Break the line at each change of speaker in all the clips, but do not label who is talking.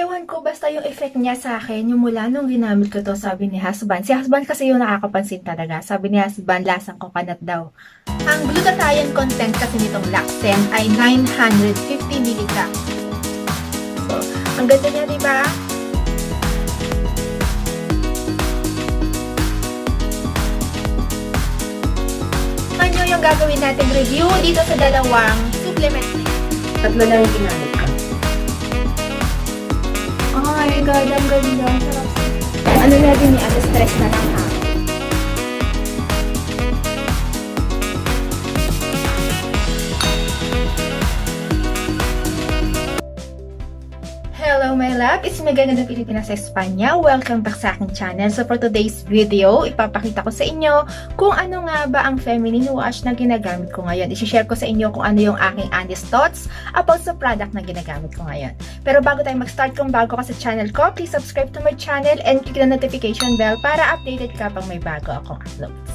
Ewan ko, basta yung effect niya sa akin, yung mula nung ginamit ko to, sabi ni husband. Si husband kasi yung nakakapansin talaga. Sabi ni husband, lasang coconut daw. Ang glutathione content kasi nitong Laxen ay 950 mg. So, ang ganda niya, di ba? Ano yung gagawin nating review dito sa dalawang supplement?
Tatlo lang yung ginamit ko.
Oh my God, ang ganda. Sarap.
Ano na din yung stress na lang ha.
Hello my love, it's me Ganda ng Pilipinas sa Espanya. Welcome back sa aking channel. So for today's video, ipapakita ko sa inyo kung ano nga ba ang feminine wash na ginagamit ko ngayon. I-share ko sa inyo kung ano yung aking honest thoughts about sa product na ginagamit ko ngayon. Pero bago tayo mag-start, kung bago ka sa channel ko, please subscribe to my channel and click the notification bell para updated ka pang may bago akong uploads.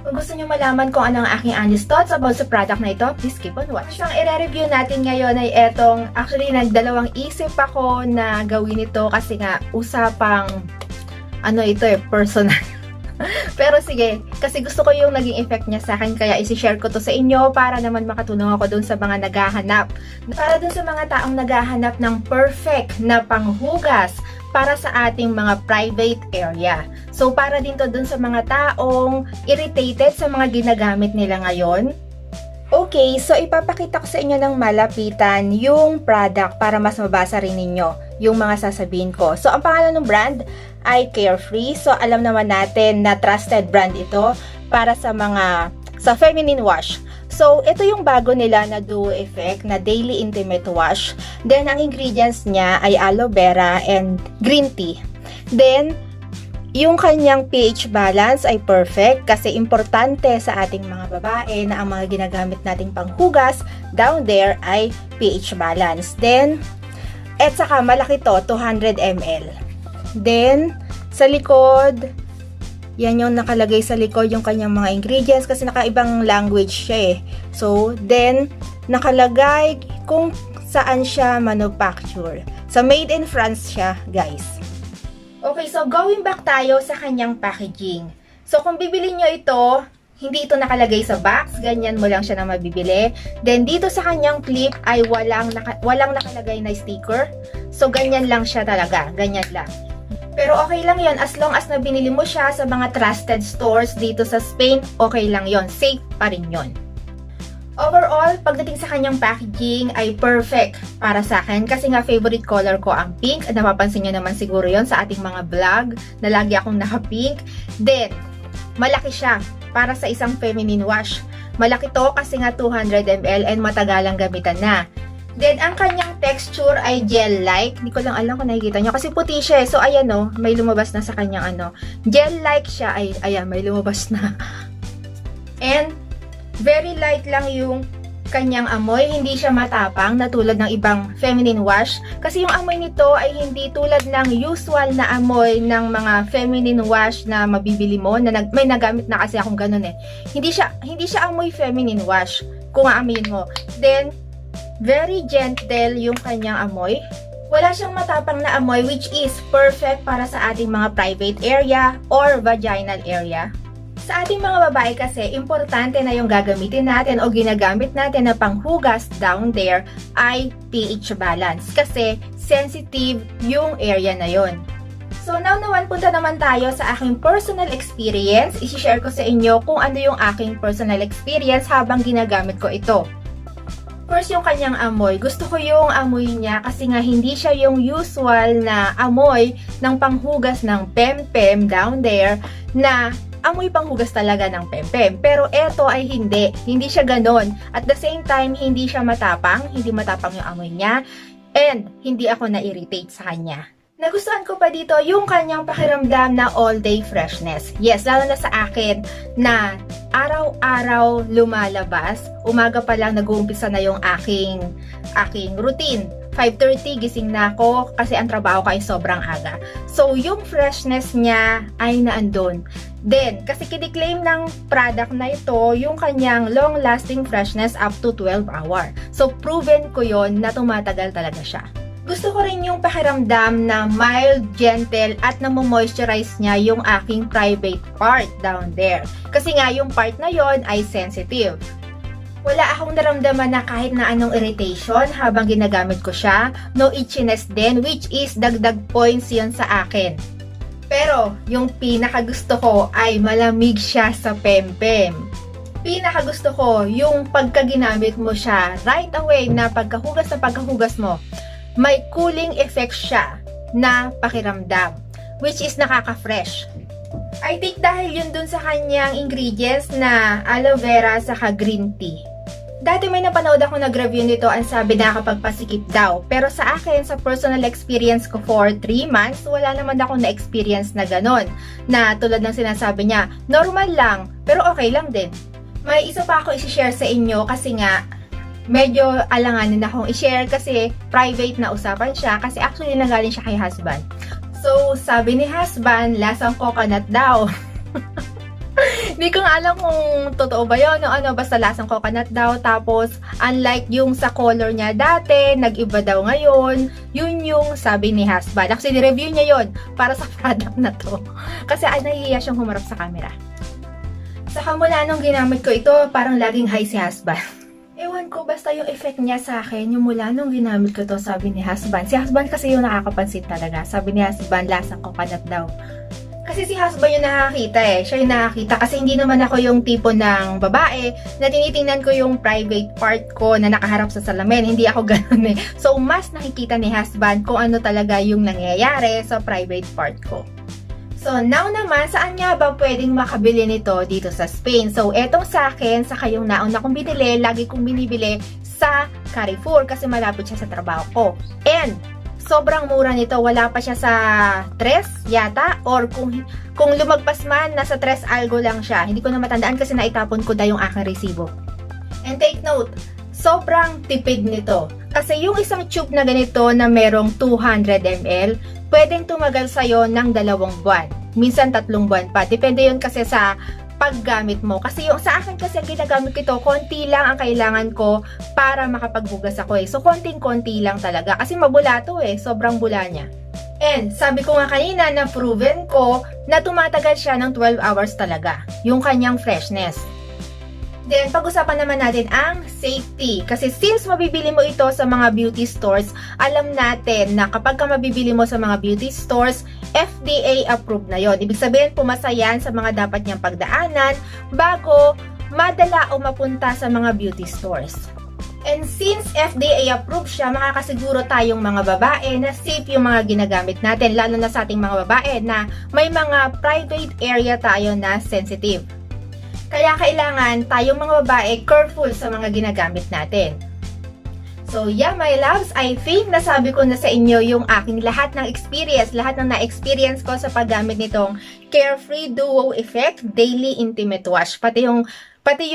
Kung gusto nyo malaman kung ano ang aking honest thoughts about sa product na ito, please keep on watching. Ang i-review natin ngayon ay etong, actually nagdalawang isip ako na gawin ito kasi nga usapang, personal. Pero sige, kasi gusto ko yung naging effect niya sa akin, kaya isi-share ko to sa inyo para naman makatulong ako dun sa mga naghahanap. Para dun sa mga taong naghahanap ng perfect na panghugas para sa ating mga private area. So, para din to dun sa mga taong irritated sa mga ginagamit nila ngayon. Okay, so ipapakita ko sa inyo ng malapitan yung product para mas mabasa rin ninyo yung mga sasabihin ko. So, ang pangalan ng brand ay Carefree. So, alam naman natin na trusted brand ito para sa feminine wash. So, ito yung bago nila na Duo Effect na Daily Intimate Wash. Then, ang ingredients niya ay aloe vera and green tea. Then, yung kanyang pH balance ay perfect kasi importante sa ating mga babae na ang mga ginagamit nating panghugas down there ay pH balance. Then, at saka malaki to, 200 ml. Then, sa likod, yan yung nakalagay sa likod yung kanyang mga ingredients kasi nakaibang language siya eh. So, then, nakalagay kung saan siya manufacture. So, made in France siya, guys. Okay, so going back tayo sa kanyang packaging. So, kung bibili nyo ito, hindi ito nakalagay sa box, ganyan mo lang siya na mabibili. Then, dito sa kanyang clip ay walang nakalagay na sticker. So, ganyan lang siya talaga, ganyan lang. Pero okay lang yon as long as na binili mo siya sa mga trusted stores dito sa Spain, okay lang yon, safe pa rin yon. Overall, pagdating sa kanyang packaging ay perfect para sa akin kasi nga favorite color ko ang pink. Napapansin nyo naman siguro yon sa ating mga vlog na lagi akong naka-pink. Then, malaki siya para sa isang feminine wash. Malaki to kasi nga 200 ml and matagalang gamitan na. Then, ang kanyang texture ay gel-like. Hindi ko lang alam kung nakikita nyo. Kasi puti siya. So, ayan o. May lumabas na sa kanyang Gel-like siya. Ayan, may lumabas na. And, very light lang yung kanyang amoy. Hindi siya matapang na tulad ng ibang feminine wash. Kasi yung amoy nito ay hindi tulad ng usual na amoy ng mga feminine wash na mabibili mo. May nagamit na kasi akong ganun eh. Hindi siya amoy feminine wash kung aamin mo. Then, very gentle yung kanyang amoy. Wala siyang matapang na amoy which is perfect para sa ating mga private area or vaginal area. Sa ating mga babae kasi, importante na yung gagamitin natin o ginagamit natin na panghugas down there ay pH balance kasi sensitive yung area na yon. So now naman punta naman tayo sa aking personal experience. I-share ko sa inyo kung ano yung aking personal experience habang ginagamit ko ito. First, yung kanyang amoy. Gusto ko yung amoy niya kasi nga hindi siya yung usual na amoy ng panghugas ng pempem down there na amoy panghugas talaga ng pempem. Pero eto ay hindi. Hindi siya ganon. At the same time, hindi siya matapang. Hindi matapang yung amoy niya. And hindi ako na-irritate sa kanya. Nagustuhan ko pa dito yung kanyang pakiramdam na all-day freshness. Yes, lalo na sa akin na araw-araw lumalabas. Umaga pa lang nag-uumpisa na yung aking routine. 5:30 gising na ako kasi ang trabaho ko ay sobrang aga. So, yung freshness niya ay naandun. Then, kasi kiniklaim ng product na ito yung kanyang long-lasting freshness up to 12 hours. So, proven ko yon na tumatagal talaga siya. Gusto ko rin yung pakiramdam na mild, gentle, at namo-moisturize niya yung aking private part down there. Kasi nga yung part na yon ay sensitive. Wala akong naramdaman na kahit na anong irritation habang ginagamit ko siya. No itchiness din, which is dagdag points yon sa akin. Pero yung pinakagusto ko ay malamig siya sa pempem. Pinakagusto ko yung pagkaginamit mo siya right away na pagkahugas mo. May cooling effect siya na pakiramdam, which is nakaka-fresh. I think dahil yun dun sa kanyang ingredients na aloe vera saka green tea. Dati may napanood ako nag-review nito, ang sabi na nakakapagpasikip daw. Pero sa akin, sa personal experience ko for 3 months, wala naman ako na-experience na ganon. Na tulad ng sinasabi niya, normal lang, pero okay lang din. May isa pa ako isi-share sa inyo kasi nga, medyo alanganin akong i-share kasi private na usapan siya kasi actually nanggaling siya kay husband. So, sabi ni husband, lasang coconut daw. Hindi ko nga alam kung totoo ba yun o ano, basta lasang coconut daw. Tapos, unlike yung sa color niya dati, nag-iba daw ngayon. Yun yung sabi ni husband. Actually, review niya yun para sa product na to. Kasi nahihiya siyang humarap sa camera. Saka mula nung ginamit ko ito, parang laging high si husband. Ewan ko, basta yung effect niya sa akin, yung mula nung ginamit ko to, sabi ni husband. Si husband kasi yung nakakapansin talaga. Sabi ni husband, lasang coconut daw. Kasi si husband yung nakakita siya yung nakakita. Kasi hindi naman ako yung tipo ng babae na tinitingnan ko yung private part ko na nakaharap sa salamin. Hindi ako ganun So, mas nakikita ni husband kung ano talaga yung nangyayari sa private part ko. So, now naman, saan nga ba pwedeng makabili nito dito sa Spain? So, etong sa akin, sa kayong nauna kong binili, lagi kong binibili sa Carrefour kasi malapit siya sa trabaho ko. And, sobrang mura nito. Wala pa siya sa 3 yata. Or kung lumagpas man, nasa 3 algo lang siya. Hindi ko na matandaan kasi naitapon ko na yung aking resibo. And take note, sobrang tipid nito. Kasi yung isang tube na ganito na merong 200 ml, pwedeng tumagal sa'yo ng 2 buwan. Minsan 3 buwan pa. Depende yun kasi sa paggamit mo. Kasi yung sa akin kasi ang ginagamit ko ito, konti lang ang kailangan ko para makapaghugas ako So, konting-konti lang talaga. Kasi mabula to Sobrang bula niya. And, sabi ko nga kanina na proven ko na tumatagal siya ng 12 hours talaga. Yung kanyang freshness. Then, pag-usapan naman natin ang safety. Kasi since mabibili mo ito sa mga beauty stores, alam natin na kapag ka mabibili mo sa mga beauty stores, FDA approved na yon. Ibig sabihin, pumasa yan sa mga dapat niyang pagdaanan bago madala o mapunta sa mga beauty stores. And since FDA approved siya, makakasiguro tayong mga babae na safe yung mga ginagamit natin, lalo na sa ating mga babae na may mga private area tayo na sensitive. Kaya kailangan tayong mga babae careful sa mga ginagamit natin. So yeah, my loves, I think nasabi ko na sa inyo yung aking lahat ng experience, lahat ng na-experience ko sa paggamit nitong Carefree Duo Effect Daily Intimate Wash. Pati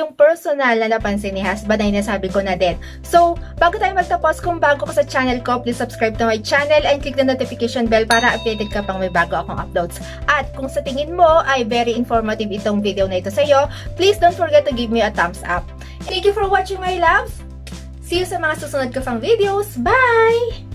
yung personal na napansin ni husband ay nasabi ko na din. So, bago tayo magtapos, kung bago ka sa channel ko, please subscribe to my channel and click the notification bell para updated ka pang may bago akong uploads. At kung sa tingin mo ay very informative itong video na ito sa iyo, please don't forget to give me a thumbs up. Thank you for watching, my loves! See you sa mga susunod ko pang videos. Bye!